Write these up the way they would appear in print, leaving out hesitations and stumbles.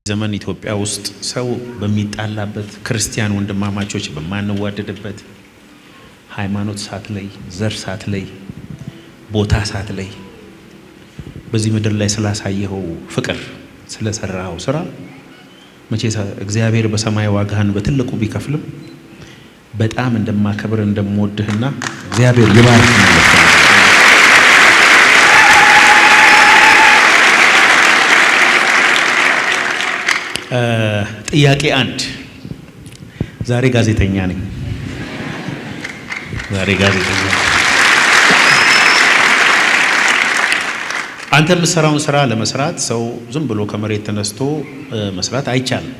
ዘመን ኢትዮጵያ ውስጥ ሰው በሚጣላበት ክርስቲያን ወንድማማቾች በማንዋደድበት ሃይማኖት ሳትለይ ዘር ሳትለይ ቦታ ሳትለይ በዚህ ምድር ላይ ስላሳየው ፍቅር ስለሰራው ስራ መቼስ እግዚአብሔር በሰማይ ዋጋህን በትልቁ ቢከፍልም በጣም እንደማከብር እንደምወድህና እግዚአብሔር ይባርክ ማለት ነው። ጥያቄ አንድ ዛሬ ጋዜጠኛ ነኝ። አንተ የምትሰራውን ስራ ለመስራት ሰው ዝም ብሎ ከመሬት ተነስቶ መስራት አይቻልም።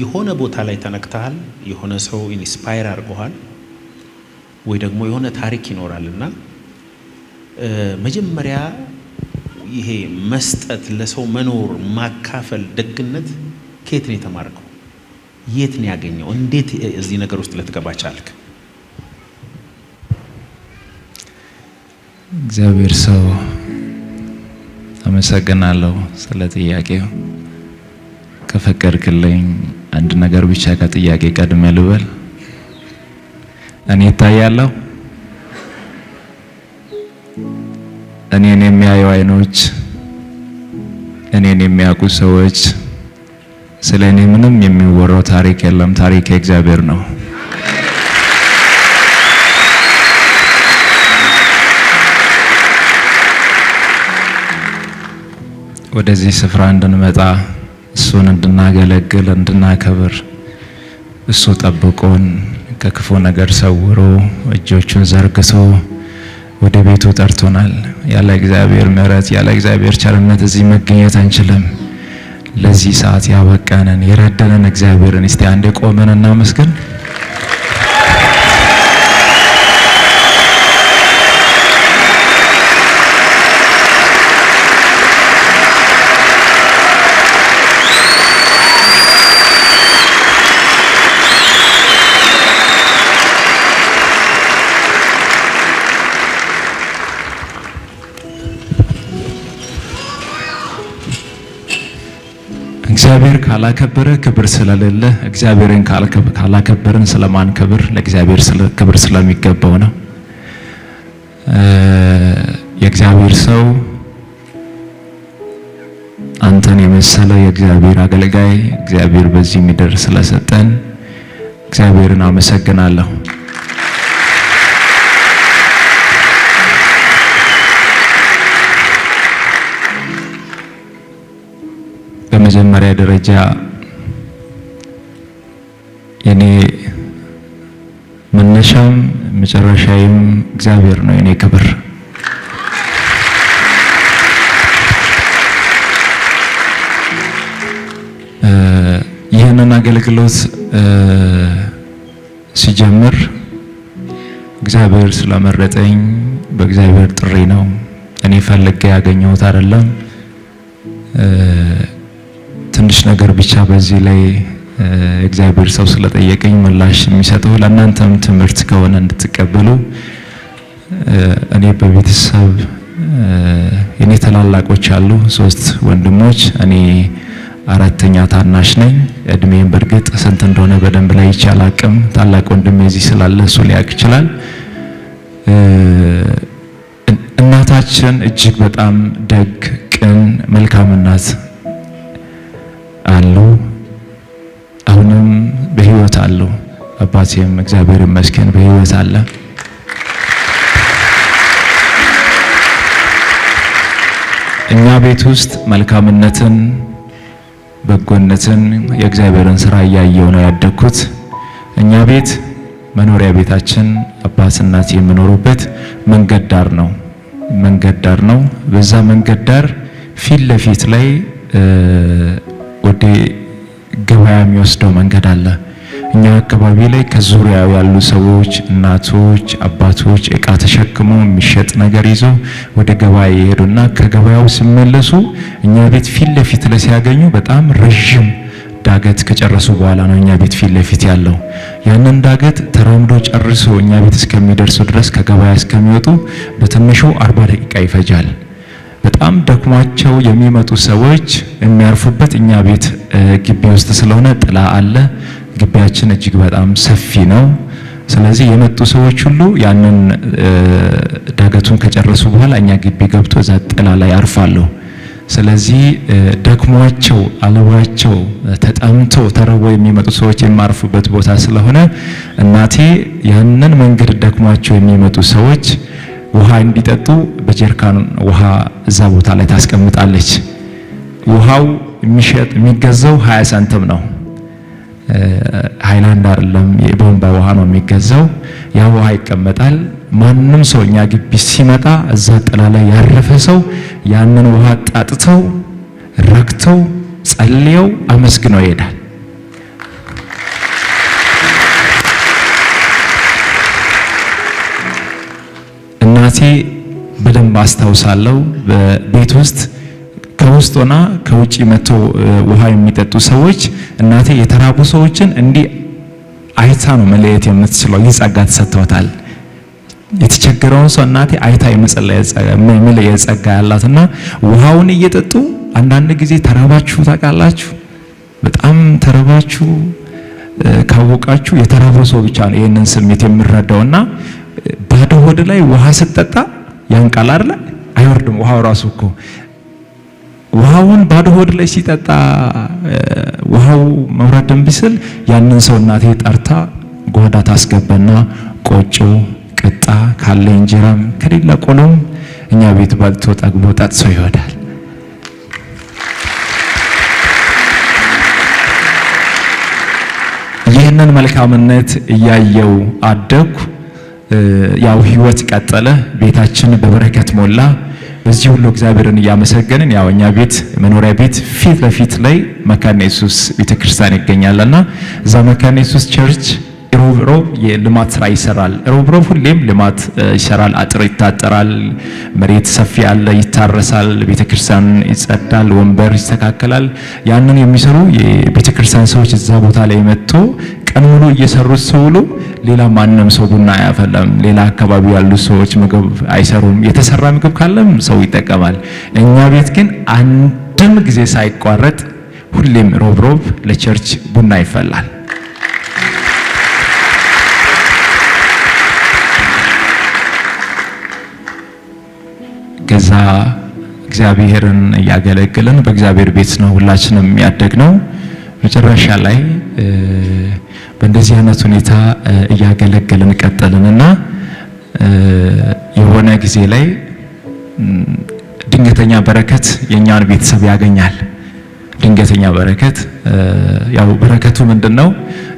የሆነ ቦታ ላይ ተነክተሃል፣ የሆነ ሰው ኢንስፓየር አድርጎሃል ወይ ደግሞ የሆነ ታሪክ ይኖራልና መጀመሪያ ይሄ መስጠት ለሰው መኖር ማካፈል ደግነት ከየት ነው የተማርከው? የት ነው ያገኘው? እንዴት እዚህ ነገር ውስጥ ልትገባ ቻልክ? እግዚአብሔር ሰው አመሰግናለሁ ስለ ጥያቄው። ከፈቀድክልኝ አንድ ነገር ብቻ ከጥያቄ ቀድሜ ልበል። እኔ እታያለሁ? እኔን የሚያዩ አይኖች፣ እኔን የሚያውቁ ሰዎች፣ ስለ እኔ ምንም የሚወራው ታሪክ የለም። ታሪክ የእግዚአብሔር ነው። ወደዚህ ስፍራ እንድንመጣ እሱን እንድናገለግል እንድናከብር እሱ ጠብቆን ከክፉ ነገር ሰውሮ እጆቹን ዘርግቶ ወደ ቤቱ ጠርቶናል። ያለ እግዚአብሔር ምሕረት ያለ እግዚአብሔር ቸርነት እዚህ መገኘት አንችልም። ለዚህ ሰዓት ያበቃንን የረዳንን እግዚአብሔርን እስቲ አንዴ ቆመን እናመስግን። እግዚአብሔር ካላከበረ ክብር ስለሌለ እግዚአብሔርን ካላከበርን ስለማንከብር ለእግዚአብሔር ክብር ስለሚገባው ነው። የእግዚአብሔር ሰው አንተን የመሰለ የእግዚአብሔር አገልጋይ እግዚአብሔር በዚህ ምድር ስለሰጠን እግዚአብሔርን አመሰግናለሁ። በመጀመሪያ ደረጃ የኔ መነሻም መጨረሻዬም እግዚአብሔር ነው። የኔ ክብር ይህንን አገልግሎት ሲጀምር እግዚአብሔር ስለመረጠኝ በእግዚአብሔር ጥሪ ነው። እኔ ፈልጌ ያገኘሁት አይደለም። ትንሽ ነገር ብቻ በዚህ ላይ እግዚአብሔር ሰው ስለጠየቀኝ ምላሽ የሚሰጠው ለእናንተም ትምህርት ከሆነ እንድትቀበሉ። እኔ በቤተሰብ የኔ ታላላቆች አሉ፣ 3 ወንድሞች፣ እኔ 4ኛ ታናሽ ነኝ። እድሜም በርግጥ ስንት እንደሆነ በደንብ ላይ አላቅም። ታላቅ ወንድሜ እዚህ ስላለ እሱ ሊያውቅ ይችላል። እናታችን እጅግ በጣም ደግ፣ ቅን፣ መልካም እናት አሉ። አሁንም በህይወት አሉ። አባቴም እግዚአብሔር ይመስገን በህይወት አለ። እኛ ቤት ውስጥ መልካምነትን፣ በጎነትን፣ የእግዚአብሔርን ስራ እያየሁ ነው ያደግኩት። እኛ ቤት መኖሪያ ቤታችን አባት እናት የሚኖሩበት መንገድ ዳር ነው። በዛ መንገድ ዳር ፊት ለፊት ላይ ወደ ገበያ የሚወስደው መንገድ አለ። እኛ አካባቢ ላይ ከዙሪያው ያሉ ሰዎች፣ እናቶች፣ አባቶች እቃ ተሸክመው የሚሸጥ ነገር ይዘው ወደ ገበያ ይሄዱና ከገበያው ሲመለሱ እኛ ቤት ፊት ለፊት ላይ ሲያገኙ በጣም ረጅም ዳገት ከጨረሱ በኋላ ነው እኛ ቤት ፊት ለፊት ያለው። ያንን ዳገት ተራምዶ ጨርሶ እኛ ቤት እስከሚደርሱ ድረስ ከገበያ እስከሚወጡ በትንሹ 40 ደቂቃ ይፈጃል። በጣም ደክሟቸው የሚመጡ ሰዎች የሚያርፉበት እኛ ቤት ግቢ ውስጥ ስለሆነ ጥላ አለ። ግቢያችን እጅግ በጣም ሰፊ ነው። ስለዚህ የመጡ ሰዎች ሁሉ ያንን ዳገቱን ከጨረሱ በኋላ እኛ ግቢ ገብቶ እዛ ጥላ ላይ ያርፋሉ። ስለዚህ ደክሟቸው አልባቸው ተጠምቶ ተርቦ የሚመጡ ሰዎች የማርፉበት ቦታ ስለሆነ እናቴ ያንን መንገድ ደክሟቸው የሚመጡ ሰዎች ውሃ እንዲጠጡ በጀሪካን ውሃ እዛ ቦታ ላይ ታስቀምጣለች። ውሃው የሚገዛው 20 ሳንቲም ነው። ሃይላንድ አይደለም፣ የቦምባ ውሃ ነው የሚገዛው። ያ ውሃ ይቀመጣል። ማንም ሰው እኛ ግቢ ሲመጣ እዛ ጥላ ላይ ያረፈ ሰው ያንን ውሃ ጣጥተው ረክተው ጸልየው አመስግነው ይሄዳል። እናቴ በደንብ አስታውሳለሁ። በቤት ውስጥ ከውስጥ ሆና ከውጪ መጥቶ ውሃ የሚጠጡ ሰዎች እናቴ የተራቡ ሰዎችን እንዲህ አይታ ነው መለየት የምትችለው። ይጸጋ ተሰጥቷታል። የተቸገረውን ሰው እናቴ አይታ የመለየት ጸጋ ያላትና ውሃውን እየጠጡ አንዳንድ ጊዜ ተራባችሁ ታውቃላችሁ። በጣም ተራባችሁ ካወቃችሁ የተራበው ሰው ብቻ ነው ይሄንን ስሜት የሚረዳውና ባዶ ሆድ ላይ ውሃ ስትጠጣ ያንቃል አይደል? አይወርድም ውሃው ራሱ እኮ ውሃውን ባዶ ሆድ ላይ ሲጠጣ ውሃው መውረድ ቢስል ያንን ሰው እናቴ ጠርታ ጓዳ ታስገባና ቆጮ ቅጣ ካለ እንጀራም ከሌላ ቆሎም እኛ ቤት ባልቶ ጠግቦ ጠጥቶ ይወዳል። ይህንን መልካምነት እያየው አደኩ። ያው ህይወት ቀጠለ። ቤታችን በበረከት ሞላ። በዚህ ሁሉ እግዚአብሔርን እያመሰገንን ያው እኛ ቤት መኖሪያ ቤት ፊት ለፊት ላይ መካነ ኢየሱስ ቤተክርስቲያን ይገኛልና እዛ መካነ ኢየሱስ ቸርች ሮብ የልማት ስራ ይሰራል። ሮብ ሁሌም ልማት ይሰራል። አጥር ይታጠራል፣ መሬት ሰፊ ያለ ይታረሳል፣ ቤተክርስቲያን ይጸዳል፣ ወንበር ይስተካከላል። ያንን የሚሰሩ የቤተክርስቲያን ሰዎች እዛ ቦታ ላይ መጥቶ ቀን ሙሉ እየሰሩት ሲውሉ ሌላ ማንም ሰው ቡና አያፈላም። ሌላ አካባቢ ያሉ ሰዎች ምግብ አይሰሩም። የተሰራ ምግብ ካለም ሰው ይጠቀማል። እኛ ቤት ግን አንድም ጊዜ ሳይቋረጥ ሁሌም ሮብ ለቸርች ቡና ይፈላል። ከዛ እግዚአብሔርን እያገለገልን በእግዚአብሔር ቤት ነው ሁላችንም ያደግነው። መጨረሻ ላይ በእንደዚህ አይነት ሁኔታ እያገለገልን ቀጠልንና የሆነ ጊዜ ላይ ድንገተኛ በረከት የኛን ቤተሰብ ያገኛል። ድንገተኛ በረከት ያው በረከቱ ምንድነው?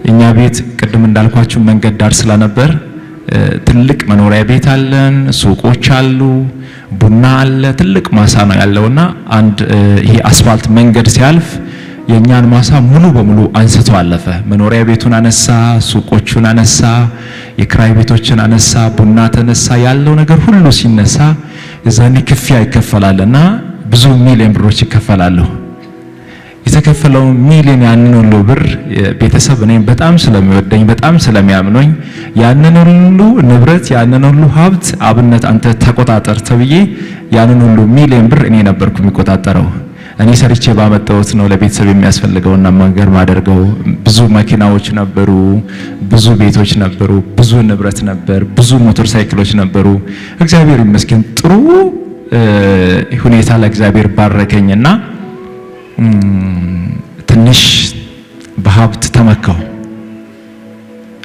እኛ ቤት ቅድም እንዳልኳችሁ መንገድ ዳር ስለነበር ትልቅ መኖሪያ ቤት አለን፣ ሱቆች አሉ፣ ቡና አለ፣ ትልቅ ማሳ ነው ያለውና አንድ ይሄ አስፋልት መንገድ ሲያልፍ የኛን ማሳ ሙሉ በሙሉ አንስቶ አለፈ። መኖሪያ ቤቱን አነሳ፣ ሱቆቹን አነሳ፣ የክራይ ቤቶችን አነሳ፣ ቡና ተነሳ። ያለው ነገር ሁሉ ሲነሳ እዛኔ ክፍያ ይከፈላልና ብዙ ሚሊዮን ብሮች ይከፈላሉ። የተከፈለው ሚሊዮን ያንን ሁሉ ብር ቤተሰብ እኔን በጣም ስለሚወደኝ በጣም ስለሚያምኖኝ ያንን ሁሉ ንብረት ያንን ሁሉ ሀብት አብነት አንተ ተቆጣጠር ተብዬ ያንን ሁሉ ሚሊዮን ብር እኔ ነበርኩ የሚቆጣጠረው። እኔ ሰርቼ ባመጣሁት ነው ለቤተሰብ የሚያስፈልገውና መንገር ማደርገው። ብዙ መኪናዎች ነበሩ፣ ብዙ ቤቶች ነበሩ፣ ብዙ ንብረት ነበር፣ ብዙ ሞተር ሳይክሎች ነበሩ። እግዚአብሔር ይመስገን ጥሩ ሁኔታ ለእግዚአብሔር ባረከኝና ትንሽ በሀብት ተመካው።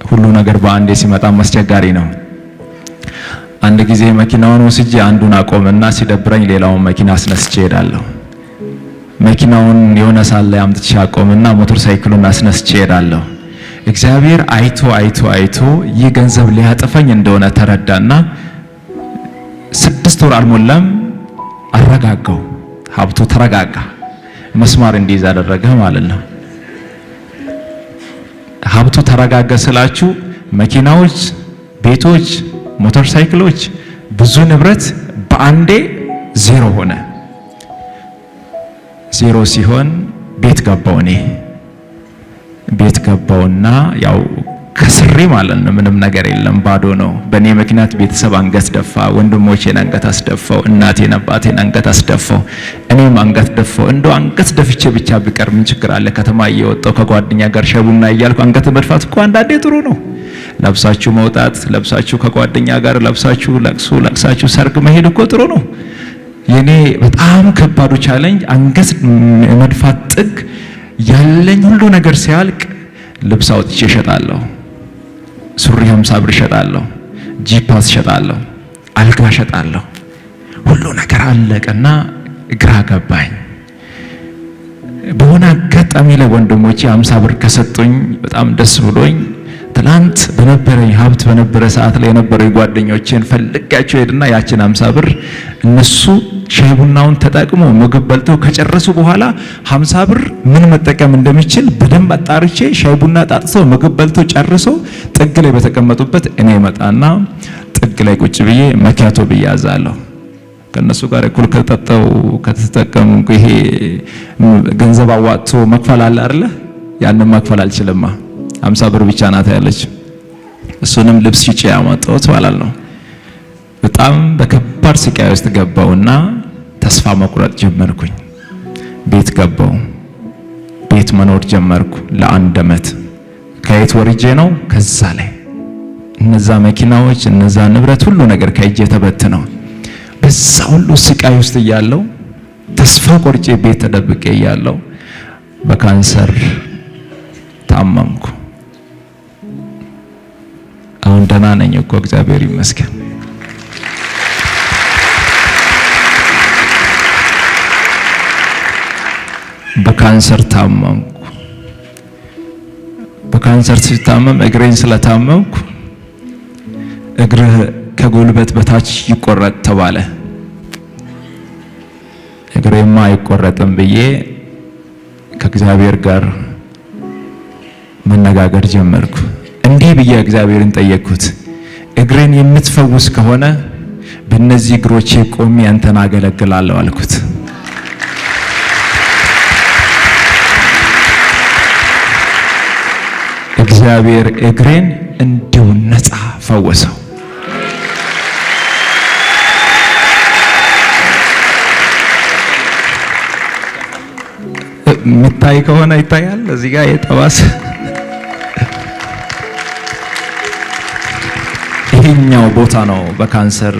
ሁሉ ነገር በአንዴ ሲመጣ አስቸጋሪ ነው። አንድ ጊዜ መኪናውን ወስጄ አንዱን አቆምና ሲደብረኝ ሌላውን መኪና አስነስቼ ሄዳለሁ። መኪናውን የሆነ ሳለ አምጥቼ አቆምና ሞተር ሳይክሉን አስነስቼ ሄዳለሁ። እግዚአብሔር አይቶ ይህ ገንዘብ ሊያጠፋኝ እንደሆነ ተረዳና 6 ወር አልሞላም አረጋጋው። ሀብቱ ተረጋጋ። መስማር እንዲይዝ አደረገ ማለት ነው። ሀብቱ ተረጋጋ ስላችሁ መኪናዎች፣ ቤቶች፣ ሞተር ሳይክሎች፣ ብዙ ንብረት በአንዴ ዜሮ ሆነ። ዜሮ ሲሆን ቤት ገባው። እኔ ቤት ገባውና ያው ከስሬ ማለት ነው ምንም ነገር የለም፣ ባዶ ነው። በእኔ ምክንያት ቤተሰብ አንገት ደፋ፣ ወንድሞቼን አንገት አስደፋው፣ እናቴን አባቴን አንገት አስደፋው፣ እኔም አንገት ደፋው። እንደው አንገት ደፍቼ ብቻ ብቀር ምን ችግር አለ? ከተማ እየወጣው ከጓደኛ ጋር ሸቡና እያልኩ አንገት መድፋት እኮ አንዳንዴ ጥሩ ነው። ለብሳችሁ መውጣት፣ ለብሳችሁ ከጓደኛ ጋር ለብሳችሁ ለቅሳችሁ ሰርግ መሄድ እኮ ጥሩ ነው። የኔ በጣም ከባዱ ቻሌንጅ አንገት መድፋት ጥግ ያለኝ ሁሉ ነገር ሲያልቅ ልብስ አውጥቼ እሸጣለሁ። ሱሪ 50 ብር እሸጣለሁ፣ ጂፓስ እሸጣለሁ፣ አልጋ እሸጣለሁ። ሁሉ ነገር አለቀና ግራ ገባኝ። በሆነ አጋጣሚ ላይ ወንድሞቼ 50 ብር ከሰጡኝ በጣም ደስ ብሎኝ ትላንት በነበረኝ ሀብት በነበረ ሰዓት ላይ የነበረው ጓደኞቼን ፈልጋቸው ሄድና ያችን 50 ብር እነሱ ሻይ ቡናውን ተጠቅሞ ምግብ በልተው ከጨረሱ በኋላ 50 ብር ምን መጠቀም እንደሚችል በደንብ አጣርቼ ሻይ ቡና ጣጥሰው ምግብ በልተው ጨርሰው ጥግ ላይ በተቀመጡበት እኔ መጣና ጥግ ላይ ቁጭ ብዬ መኪያቶ ብያዛለሁ። ከነሱ ጋር እኩል ከተጠጣው ከተጠቀሙ ይሄ ገንዘብ አዋጥቶ መክፈል አለ አይደለ? ያንን መክፈል አልችልማ። 50 ብር ብቻ ናት ያለች። እሱንም ልብስ ሽጬ ያመጣሁት ማለት ነው። በጣም በከባድ ስቃይ ውስጥ ገባውና ተስፋ መቁረጥ ጀመርኩኝ። ቤት ገባው፣ ቤት መኖር ጀመርኩ ለ1 ዓመት። ከየት ወርጄ ነው? ከዛ ላይ እነዛ መኪናዎች እነዛ ንብረት ሁሉ ነገር ከእጄ ተበትነው በዛ ሁሉ ስቃይ ውስጥ እያለው ተስፋ ቆርጬ ቤት ተደብቄ እያለው በካንሰር ታመምኩ። አሁን ደህና ነኝ እኮ እግዚአብሔር ይመስገን። በካንሰር ታመምኩ። በካንሰር ሲታመም እግሬን ስለታመምኩ እግርህ ከጉልበት በታች ይቆረጥ ተባለ። እግሬማ አይቆረጥም ብዬ ከእግዚአብሔር ጋር መነጋገር ጀመርኩ። እንዲህ ብዬ እግዚአብሔርን ጠየቅኩት፣ እግሬን የምትፈውስ ከሆነ በእነዚህ እግሮቼ ቆሜ አንተን አገለግላለሁ አልኩት። እግዚአብሔር እግሬን እንዲሁ ነፃ ፈወሰው። የሚታይ ከሆነ ይታያል። እዚህ ጋር የጠባስ ይሄኛው ቦታ ነው በካንሰር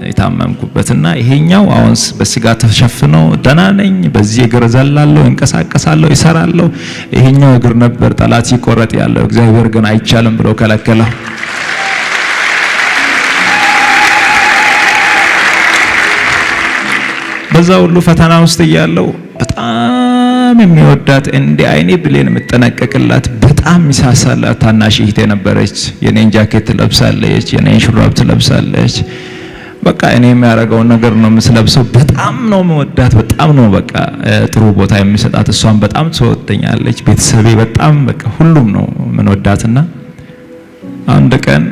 የታመምኩበትና ይሄኛው አሁን በስጋ ተሸፍኖ ደህና ነኝ። በዚህ እግር ዘላለሁ፣ እንቀሳቀሳለሁ፣ ይሰራለሁ። ይሄኛው እግር ነበር ጠላት ይቆረጥ ያለው። እግዚአብሔር ግን አይቻልም ብሎ ከለከለው። በዛ ሁሉ ፈተና ውስጥ እያለው በጣም የሚወዳት እንደ አይኔ ብሌን የምጠነቀቅላት በጣም ሚሳሳላት ታናሽ እህቴ ነበረች። የኔን ጃኬት ትለብሳለች፣ የኔን ሹራብ ትለብሳለች። በቃ እኔ የሚያደርገውን ነገር ነው የምትለብሰው። በጣም ነው የምወዳት፣ በጣም ነው በቃ ጥሩ ቦታ የሚሰጣት። እሷን በጣም ትወደኛለች። ቤተሰቤ በጣም በቃ ሁሉም ነው የምንወዳትና አንድ ቀን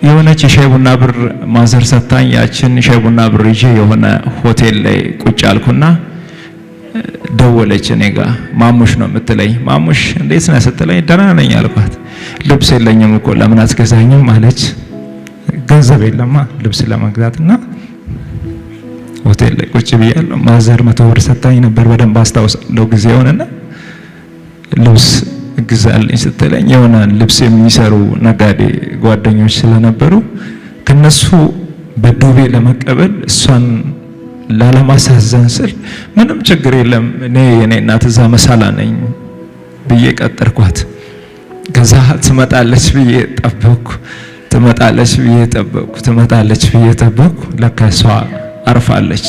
የሆነች የሻይ ቡና ብር ማዘር ሰታኝ፣ ያችን ሻይ ቡና ብር ይዤ የሆነ ሆቴል ላይ ቁጭ አልኩና ደወለች እኔ ጋር። ማሙሽ ነው የምትለኝ። ማሙሽ እንዴት ነህ ስትለኝ ደህና ነኝ አልኳት። ልብስ የለኝም እኮ ለምን አትገዛኝም አለች። ገንዘብ የለማ ልብስ ለመግዛትና ሆቴል ላይ ቁጭ ብያለሁ። ማዘር 100 ብር ሰታኝ ነበር፣ በደንብ አስታውሳለሁ ጊዜውንና ልብስ ግዛልኝ ስትለኝ የሆነ ልብስ የሚሰሩ ነጋዴ ጓደኞች ስለነበሩ ከነሱ በዱቤ ለመቀበል እሷን ላለማሳዘን ስል ምንም ችግር የለም እኔ የኔ እናት እዛ መሳላ ነኝ ብዬ ቀጠርኳት። ከዛ ትመጣለች ብዬ ጠበቅኩ፣ ትመጣለች ብዬ ጠበቅኩ፣ ትመጣለች ብዬ ጠበቅኩ። ለካ እሷ አርፋለች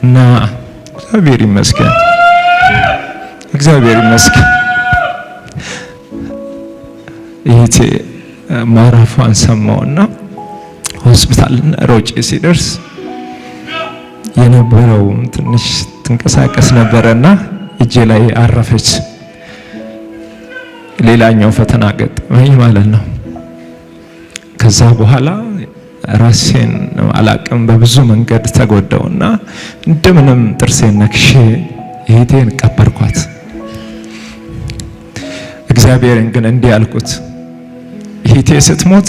እና እግዚአብሔር ይመስገን፣ እግዚአብሔር ይመስገን። ይሄ ማራፏን ሰማውና ሆስፒታል ሮጬ ሲደርስ የነበረው ትንሽ ትንቀሳቀስ ነበረና እጄ ላይ አረፈች። ሌላኛው ፈተና ገጠመኝ ማለት ነው። ከዛ በኋላ ራሴን አላቅም በብዙ መንገድ ተጎዳውና እንደምንም ጥርሴን ነክሼ እህቴን ቀበርኳት። እግዚአብሔርን ግን እንዲህ አልኩት፣ እህቴ ስትሞት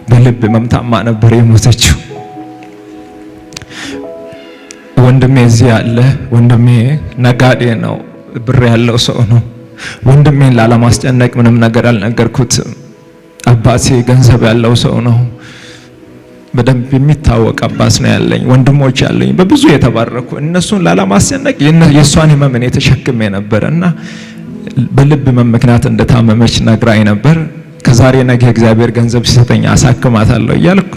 በልብ መምታማ ነበር የሞተችው። ወንድሜ እዚህ አለ። ወንድሜ ነጋዴ ነው፣ ብር ያለው ሰው ነው። ወንድሜን ላለማስጨነቅ ምንም ነገር አልነገርኩትም። አባቴ ገንዘብ ያለው ሰው ነው። በደንብ የሚታወቅ አባት ነው ያለኝ። ወንድሞች ያለኝ በብዙ የተባረኩ፣ እነሱን ላለማስጨነቅ የእሷን ህመም እኔ ተሸክሜ ነበር እና በልብ ህመም ምክንያት እንደታመመች ነግራኝ ነበር። ከዛሬ ነገ እግዚአብሔር ገንዘብ ሲሰጠኝ አሳክማታለሁ እያልኩ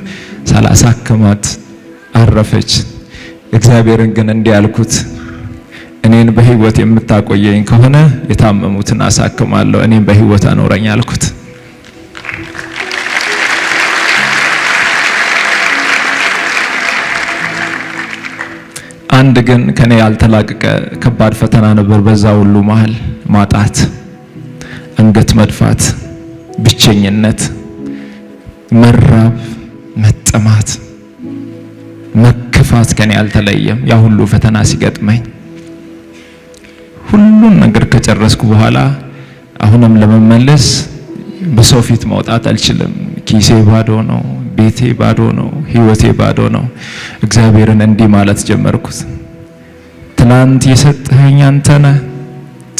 ሳላሳክማት አረፈች። እግዚአብሔርን ግን እንዲህ አልኩት፣ እኔን በህይወት የምታቆየኝ ከሆነ የታመሙትን አሳክማለሁ፣ እኔን በህይወት አኖረኝ አልኩት። አንድ ግን ከኔ ያልተላቀቀ ከባድ ፈተና ነበር። በዛ ሁሉ መሃል ማጣት፣ አንገት መድፋት፣ ብቸኝነት፣ መራብ፣ መጠማት፣ መከፋት ከኔ ያልተለየም። ያ ሁሉ ፈተና ሲገጥመኝ ሁሉን ነገር ከጨረስኩ በኋላ አሁንም ለመመለስ በሰው ፊት መውጣት አልችልም። ኪሴ ባዶ ነው፣ ቤቴ ባዶ ነው፣ ህይወቴ ባዶ ነው። እግዚአብሔርን እንዲህ ማለት ጀመርኩት፣ ትላንት የሰጠኸኝ አንተ ነህ፣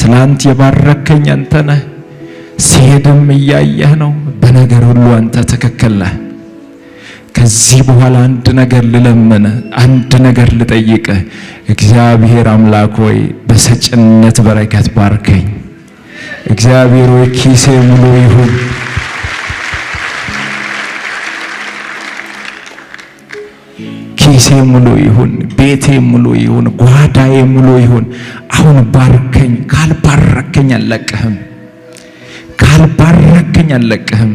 ትላንት የባረከኝ አንተ ነህ። ሲሄድም እያየህ ነው። በነገር ሁሉ አንተ ትክክል ነህ። ከዚህ በኋላ አንድ ነገር ልለምን፣ አንድ ነገር ልጠይቅ። እግዚአብሔር አምላክ ሆይ በሰጭነት በረከት ባርከኝ። እግዚአብሔር ሆይ ኪሴ ሙሉ ይሁን። ኪሴ ሙሉ ይሁን፣ ቤቴ ሙሉ ይሁን፣ ጓዳዬ ሙሉ ይሁን። አሁን ባርከኝ። ካልባረከኝ አልለቅህም፣ ካልባረከኝ አልለቅህም።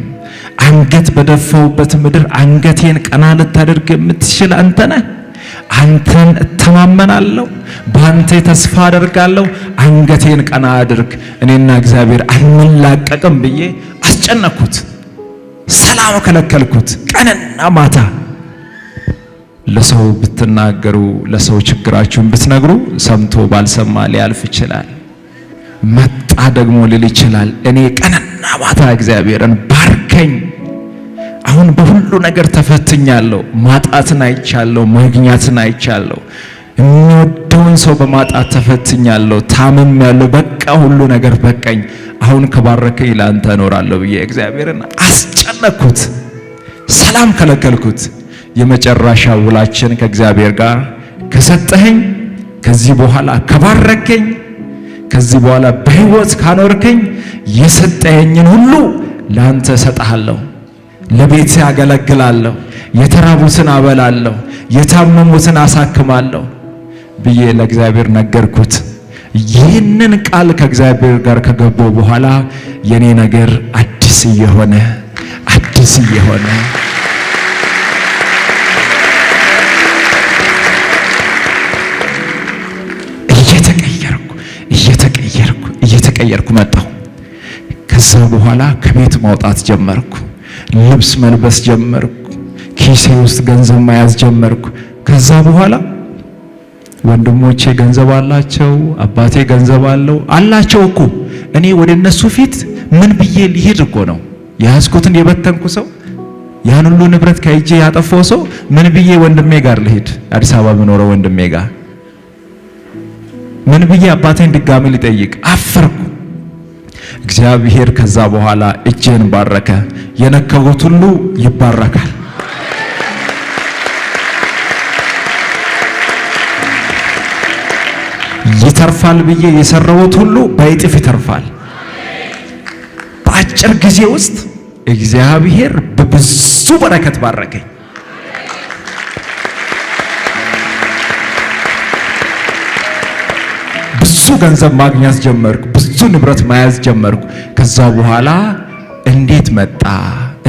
አንገት በደፋውበት ምድር አንገቴን ቀና ልታደርግ የምትችል አንተ ነህ። አንተን እተማመናለሁ፣ በአንተ ተስፋ አደርጋለሁ። አንገቴን ቀና አድርግ፣ እኔና እግዚአብሔር አንላቀቅም ብዬ አስጨነኩት። ሰላም ከለከልኩት። ቀንና ማታ ለሰው ብትናገሩ፣ ለሰው ችግራችሁን ብትነግሩ ሰምቶ ባልሰማ ሊያልፍ ይችላል። መጣ ደግሞ ሊል ይችላል። እኔ ቀንና ማታ እግዚአብሔርን ባርከኝ። አሁን በሁሉ ነገር ተፈትኛለሁ። ማጣትን አይቻለሁ፣ ማግኘትን አይቻለሁ። የሚወደውን ሰው በማጣት ተፈትኛለሁ፣ ታምሜያለሁ። በቃ ሁሉ ነገር በቃኝ። አሁን ከባረከኝ ለአንተ እኖራለሁ ብዬ እግዚአብሔርን አስጨነኩት። ሰላም ከለከልኩት። የመጨረሻ ውላችን ከእግዚአብሔር ጋር ከሰጠኸኝ፣ ከዚህ በኋላ ከባረከኝ፣ ከዚህ በኋላ በህይወት ካኖርከኝ የሰጠኸኝን ሁሉ ለአንተ እሰጥሃለሁ፣ ለቤቴ ያገለግላለሁ፣ የተራቡትን አበላለሁ፣ የታመሙትን አሳክማለሁ ብዬ ለእግዚአብሔር ነገርኩት። ይህንን ቃል ከእግዚአብሔር ጋር ከገባው በኋላ የኔ ነገር አዲስ እየሆነ እየተቀየርኩ መጣሁ። ከዛ በኋላ ከቤት ማውጣት ጀመርኩ። ልብስ መልበስ ጀመርኩ። ኪሴ ውስጥ ገንዘብ መያዝ ጀመርኩ። ከዛ በኋላ ወንድሞቼ ገንዘብ አላቸው፣ አባቴ ገንዘብ አላቸው እኮ። እኔ ወደ እነሱ ፊት ምን ብዬ ሊሄድ እኮ ነው የያዝኩትን የበተንኩ ሰው፣ ያን ሁሉ ንብረት ከእጄ ያጠፋው ሰው ምን ብዬ ወንድሜ ጋር ልሄድ? አዲስ አበባ ብኖረው ወንድሜ ጋር ምን ብዬ አባቴን ድጋሚ ሊጠይቅ? አፈርኩ። እግዚአብሔር ከዛ በኋላ እጄን ባረከ። የነከቡት ሁሉ ይባረካል። ይተርፋል ብዬ የሰራሁት ሁሉ በእጥፍ ይተርፋል። በአጭር ጊዜ ውስጥ እግዚአብሔር በብዙ በረከት ባረከኝ። ብዙ ገንዘብ ማግኘት ጀመርኩ። ብዙ ንብረት መያዝ ጀመርኩ። ከዛ በኋላ እንዴት መጣ?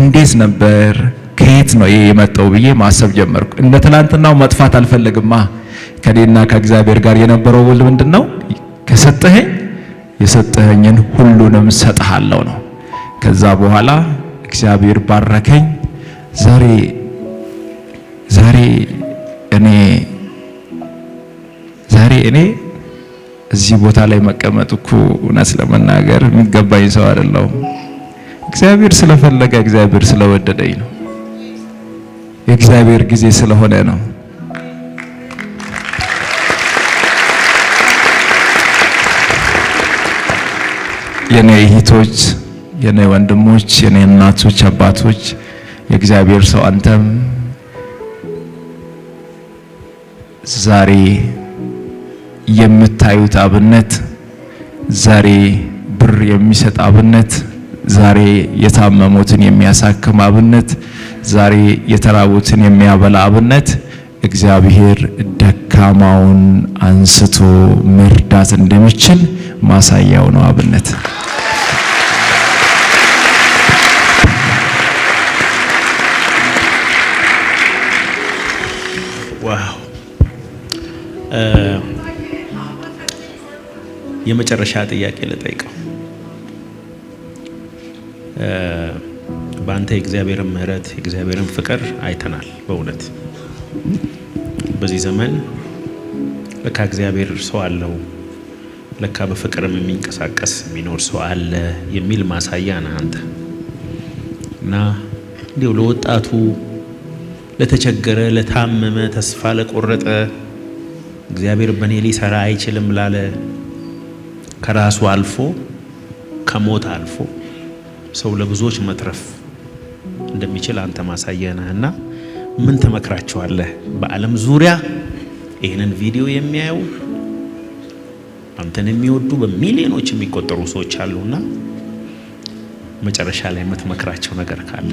እንዴት ነበር? ከየት ነው የመጣው ብዬ ማሰብ ጀመርኩ። እንደ ትላንትናው መጥፋት አልፈልግማ። ከኔና ከእግዚአብሔር ጋር የነበረው ውል ምንድነው? ከሰጠኸኝ የሰጠኸኝን ሁሉንም ሰጥሃለሁ ነው። ከዛ በኋላ እግዚአብሔር ባረከኝ። ዛሬ እኔ እዚህ ቦታ ላይ መቀመጥ እኮ እውነት ለመናገር የሚገባኝ ሰው አይደለሁም። እግዚአብሔር ስለፈለገ እግዚአብሔር ስለወደደኝ ነው። የእግዚአብሔር ጊዜ ስለሆነ ነው። የኔ እህቶች፣ የኔ ወንድሞች፣ የኔ እናቶች፣ አባቶች፣ የእግዚአብሔር ሰው አንተም ዛሬ የምታዩት አብነት፣ ዛሬ ብር የሚሰጥ አብነት፣ ዛሬ የታመሙትን የሚያሳክም አብነት፣ ዛሬ የተራቡትን የሚያበላ አብነት እግዚአብሔር ደካማውን አንስቶ መርዳት እንደሚችል ማሳያው ነው አብነት። ዋው! የመጨረሻ ጥያቄ ልጠይቀው። በአንተ የእግዚአብሔርን ምሕረት የእግዚአብሔርን ፍቅር አይተናል። በእውነት በዚህ ዘመን ለካ እግዚአብሔር ሰው አለው፣ ለካ በፍቅርም የሚንቀሳቀስ የሚኖር ሰው አለ የሚል ማሳያ ነህ አንተ። እና እንዲሁ ለወጣቱ፣ ለተቸገረ፣ ለታመመ፣ ተስፋ ለቆረጠ፣ እግዚአብሔር በኔ ሊሰራ አይችልም ላለ፣ ከራሱ አልፎ ከሞት አልፎ ሰው ለብዙዎች መትረፍ እንደሚችል አንተ ማሳያ ነህና ምን ተመክራቸዋለህ? በዓለም ዙሪያ ይህንን ቪዲዮ የሚያዩ አንተን የሚወዱ በሚሊዮኖች የሚቆጠሩ ሰዎች አሉና መጨረሻ ላይ የምትመክራቸው ነገር ካለ?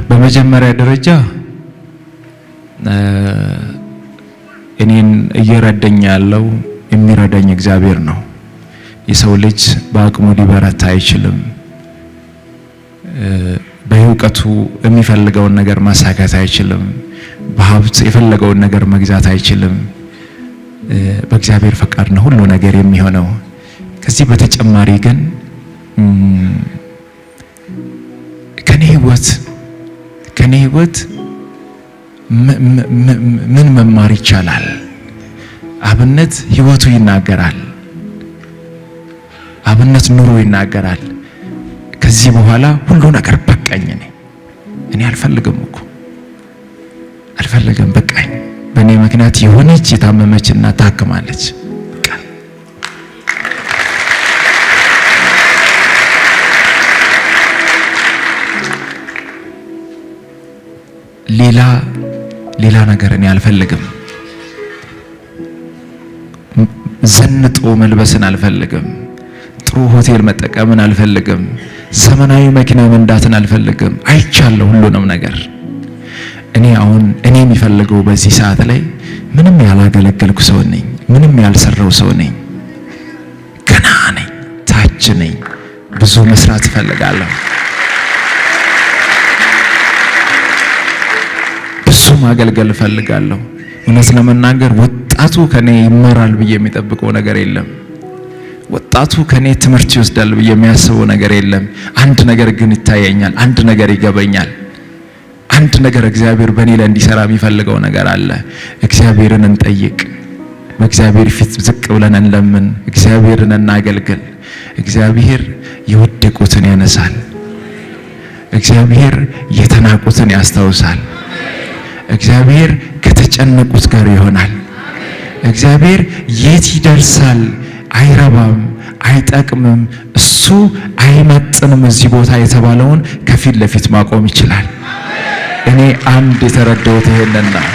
በመጀመሪያ ደረጃ እኔን እየረዳኝ ያለው የሚረዳኝ እግዚአብሔር ነው። የሰው ልጅ በአቅሙ ሊበረታ አይችልም። በእውቀቱ የሚፈልገውን ነገር ማሳካት አይችልም። በሀብት የፈለገውን ነገር መግዛት አይችልም። በእግዚአብሔር ፈቃድ ነው ሁሉ ነገር የሚሆነው። ከዚህ በተጨማሪ ግን ከኔ ህይወት ምን መማር ይቻላል? አብነት ህይወቱ ይናገራል። አብነት ኑሮ ይናገራል። ከዚህ በኋላ ሁሉ ነገር በቃኝ፣ እኔ አልፈልግም እኮ አልፈልግም፣ በቃኝ። በእኔ ምክንያት የሆነች የታመመች እና ታክማለች። ሌላ ነገር እኔ አልፈልግም። ዘንጦ መልበስን አልፈልግም። ጥሩ ሆቴል መጠቀምን አልፈልግም። ዘመናዊ መኪና መንዳትን አልፈልግም። አይቻለሁ ሁሉንም ነገር። እኔ የሚፈልገው በዚህ ሰዓት ላይ ምንም ያላገለገልኩ ሰው ነኝ። ምንም ያልሰራው ሰው ነኝ። ገና ነኝ፣ ታች ነኝ። ብዙ መስራት እፈልጋለሁ። ብዙ ማገልገል እፈልጋለሁ። እውነት ለመናገር ወጣቱ ከኔ ይማራል ብዬ የሚጠብቀው ነገር የለም። ወጣቱ ከኔ ትምህርት ይወስዳል ብዬ የሚያስበው ነገር የለም። አንድ ነገር ግን ይታየኛል። አንድ ነገር ይገበኛል። አንድ ነገር እግዚአብሔር በእኔ ላይ እንዲሰራ የሚፈልገው ነገር አለ። እግዚአብሔርን እንጠይቅ። በእግዚአብሔር ፊት ዝቅ ብለን እንለምን። እግዚአብሔርን እናገልግል። እግዚአብሔር የወደቁትን ያነሳል። እግዚአብሔር የተናቁትን ያስታውሳል። እግዚአብሔር ከተጨነቁት ጋር ይሆናል። እግዚአብሔር የት ይደርሳል? አይረባም፣ አይጠቅምም፣ እሱ አይመጥንም እዚህ ቦታ የተባለውን ከፊት ለፊት ማቆም ይችላል። እኔ አንድ የተረዳሁት ይሄንን ነው።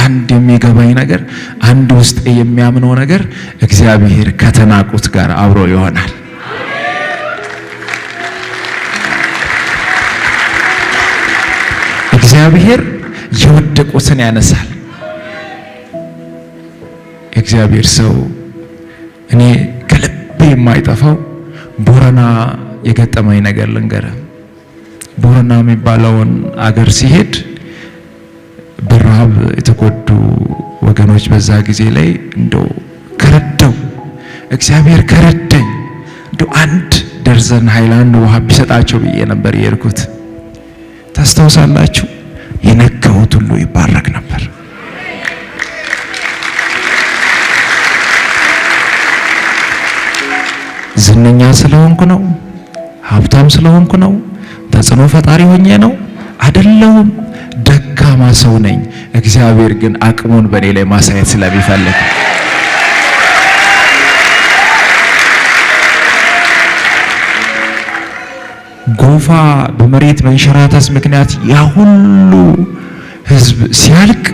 አንድ የሚገባኝ ነገር፣ አንድ ውስጥ የሚያምነው ነገር እግዚአብሔር ከተናቁት ጋር አብሮ ይሆናል። እግዚአብሔር የወደቁትን ያነሳል። እግዚአብሔር ሰው እኔ ከልቤ የማይጠፋው ቦረና የገጠመኝ ነገር ልንገርህ። ቦረና የሚባለውን አገር ሲሄድ በረሃብ የተጎዱ ወገኖች በዛ ጊዜ ላይ እንደው እግዚአብሔር ከረዳኝ እንደው አንድ ደርዘን ሃይላንድ ውሃ ቢሰጣቸው ብዬ ነበር የሄድኩት። ታስታውሳላችሁ? የነካሁት ሁሉ ይባረክ ነበር። ዝነኛ ስለሆንኩ ነው? ሀብታም ስለሆንኩ ነው? ተጽዕኖ ፈጣሪ ሆኜ ነው? አይደለሁም። ደካማ ሰው ነኝ። እግዚአብሔር ግን አቅሙን በእኔ ላይ ማሳየት ስለሚፈልግ ጎፋ በመሬት መንሸራተት ምክንያት ያ ሁሉ ህዝብ ሲያልቅ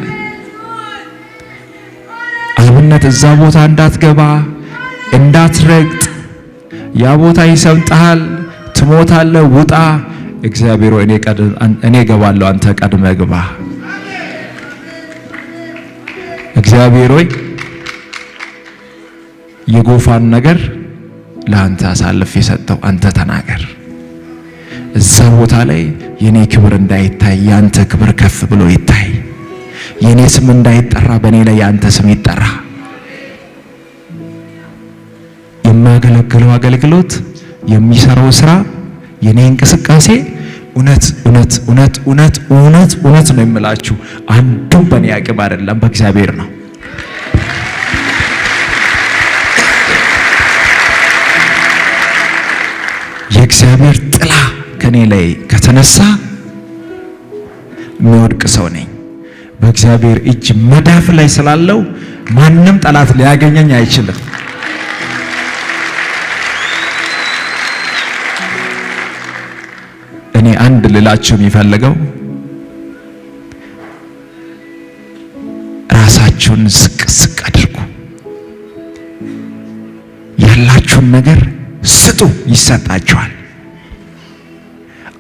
አብነት እዛ ቦታ እንዳትገባ እንዳትረግጥ፣ ያ ቦታ ይሰምጣል፣ ትሞታለህ፣ ውጣ። እግዚአብሔር ሆይ እኔ እገባለሁ፣ አንተ ቀድመህ ግባ። እግዚአብሔር ሆይ የጎፋን ነገር ለአንተ አሳልፍ የሰጠው አንተ ተናገር። እዛ ቦታ ላይ የኔ ክብር እንዳይታይ ያንተ ክብር ከፍ ብሎ ይታይ። የኔ ስም እንዳይጠራ በኔ ላይ ያንተ ስም ይጠራ። የማገለግለው አገልግሎት፣ የሚሰራው ስራ፣ የኔ እንቅስቃሴ እውነት እውነት እውነት እውነት እውነት እውነት ነው የምላችሁ። አንዱ በኔ አቅም አይደለም፣ በእግዚአብሔር ነው። የእግዚአብሔር ጥላ ከኔ ላይ ከተነሳ የሚወድቅ ሰው ነኝ። በእግዚአብሔር እጅ መዳፍ ላይ ስላለው ማንም ጠላት ሊያገኘኝ አይችልም። እኔ አንድ ልላችሁ የሚፈልገው ራሳችሁን ዝቅ ዝቅ አድርጉ። ያላችሁን ነገር ስጡ፣ ይሰጣችኋል።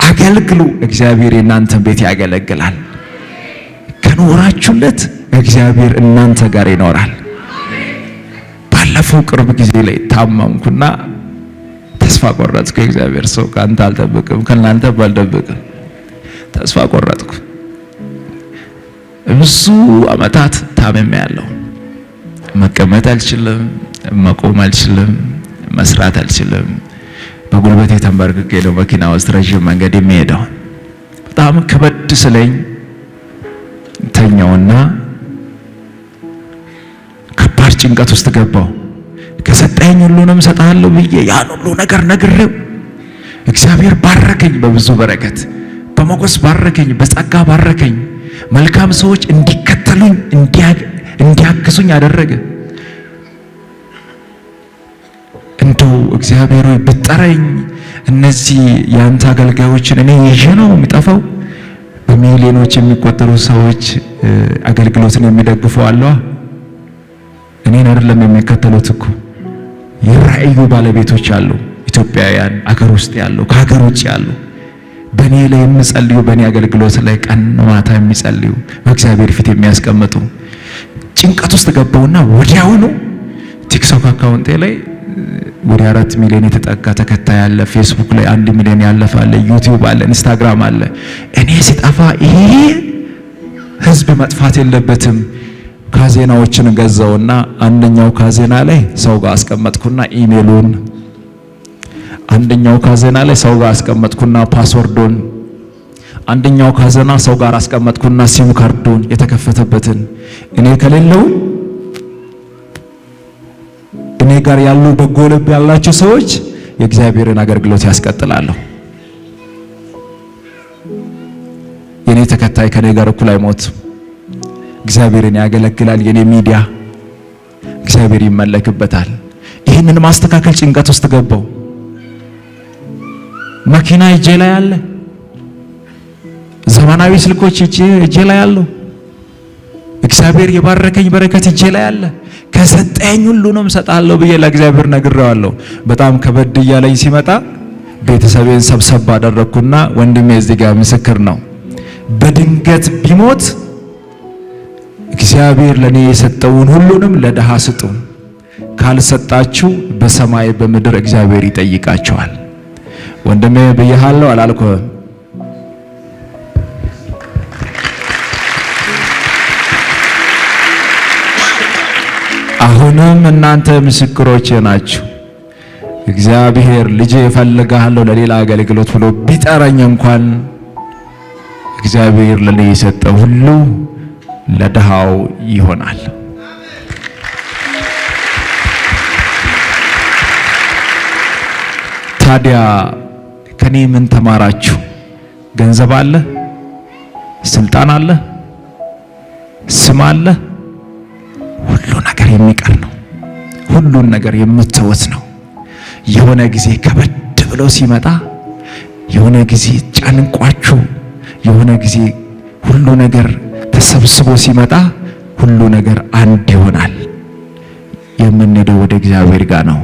አገልግሉ፣ እግዚአብሔር የእናንተን ቤት ያገለግላል። ከኖራችሁለት እግዚአብሔር እናንተ ጋር ይኖራል። ባለፈው ቅርብ ጊዜ ላይ ታመምኩና ተስፋ ቆረጥኩ። የእግዚአብሔር ሰው ካንተ አልጠብቅም፣ ከናንተ ባልጠብቅም ተስፋ ቆረጥኩ። ብዙ አመታት ታመሜያለሁ። መቀመጥ አልችልም፣ መቆም አልችልም፣ መስራት አልችልም። በጉልበቴ ተንበርክኬ ነው መኪና ውስጥ ረጅም መንገድ የሚሄደው። በጣም ከበድ ስለኝ ተኛውና ከባድ ጭንቀት ውስጥ ገባው። ከሰጠኝ ሁሉንም ሰጣለሁ ብዬ ያን ሁሉ ነገር ነግሬው እግዚአብሔር ባረከኝ። በብዙ በረከት በሞገስ ባረከኝ፣ በጸጋ ባረከኝ። መልካም ሰዎች እንዲከተሉኝ እንዲያግዙኝ አደረገ። እንደው እግዚአብሔር ሆይ ብጠረኝ እነዚህ ያንተ አገልጋዮችን እኔ ይዤ ነው የሚጠፋው። በሚሊዮኖች የሚቆጠሩ ሰዎች አገልግሎትን የሚደግፉ አሉ። እኔን አይደለም የሚከተሉት እኮ የራእዩ ባለቤቶች አሉ። ኢትዮጵያውያን አገር ውስጥ ያሉ፣ ከሀገር ውጭ ያሉ፣ በእኔ ላይ የሚጸልዩ፣ በእኔ አገልግሎት ላይ ቀን ማታ የሚጸልዩ፣ በእግዚአብሔር ፊት የሚያስቀምጡ። ጭንቀት ውስጥ ገባውና ወዲያውኑ ቲክቶክ አካውንቴ ላይ ወደ 4 ሚሊዮን የተጠጋ ተከታይ አለ። ፌስቡክ ላይ 1 ሚሊዮን ያለፈ አለ። ዩቲዩብ አለ፣ ኢንስታግራም አለ። እኔ ሲጠፋ ይሄ ህዝብ መጥፋት የለበትም። ካዜናዎችን ገዛውና አንደኛው ካዜና ላይ ሰው ጋር አስቀመጥኩና ኢሜሉን፣ አንደኛው ካዜና ላይ ሰው ጋር አስቀመጥኩና ፓስወርዱን፣ አንደኛው ካዜና ሰው ጋር አስቀመጥኩና ሲም ካርዱን የተከፈተበትን። እኔ ከሌለው እኔ ጋር ያሉ በጎ ልብ ያላቸው ሰዎች የእግዚአብሔርን አገልግሎት ያስቀጥላሉ። የኔ ተከታይ ከኔ ጋር እኩል አይሞትም። እግዚአብሔርን ያገለግላል። የኔ ሚዲያ እግዚአብሔር ይመለክበታል። ይህንን ማስተካከል ጭንቀት ውስጥ ገባው። መኪና እጄ ላይ አለ፣ ዘመናዊ ስልኮች እጄ ላይ አሉ። እግዚአብሔር የባረከኝ በረከት እጄ ላይ አለ። ከሰጠኝ ሁሉንም ሰጣለሁ ብዬ ለእግዚአብሔር ነግሬዋለሁ። በጣም ከበድ እያለኝ ሲመጣ ቤተሰቤን ሰብሰብ አደረኩና ወንድሜ እዚህ ጋር ምስክር ነው፣ በድንገት ቢሞት እግዚአብሔር ለኔ የሰጠውን ሁሉንም ለድሃ ስጡ፣ ካልሰጣችሁ በሰማይ በምድር እግዚአብሔር ይጠይቃቸዋል። ወንድሜ ብዬሃለሁ አላልኩም? አሁንም እናንተ ምስክሮች ናችሁ። እግዚአብሔር ልጄ እፈልግሃለሁ ለሌላ አገልግሎት ብሎ ቢጠራኝ እንኳን እግዚአብሔር ለኔ የሰጠው ሁሉ ለድሃው ይሆናል። ታዲያ ከኔ ምን ተማራችሁ? ገንዘብ አለ፣ ስልጣን አለ፣ ስም አለ፣ ሁሉ ነገር የሚቀር ነው። ሁሉን ነገር የምትተውት ነው። የሆነ ጊዜ ከበድ ብሎ ሲመጣ፣ የሆነ ጊዜ ጨንቋችሁ፣ የሆነ ጊዜ ሁሉ ነገር ተሰብስቦ ሲመጣ ሁሉ ነገር አንድ ይሆናል። የምንሄደው ወደ እግዚአብሔር ጋር ነው።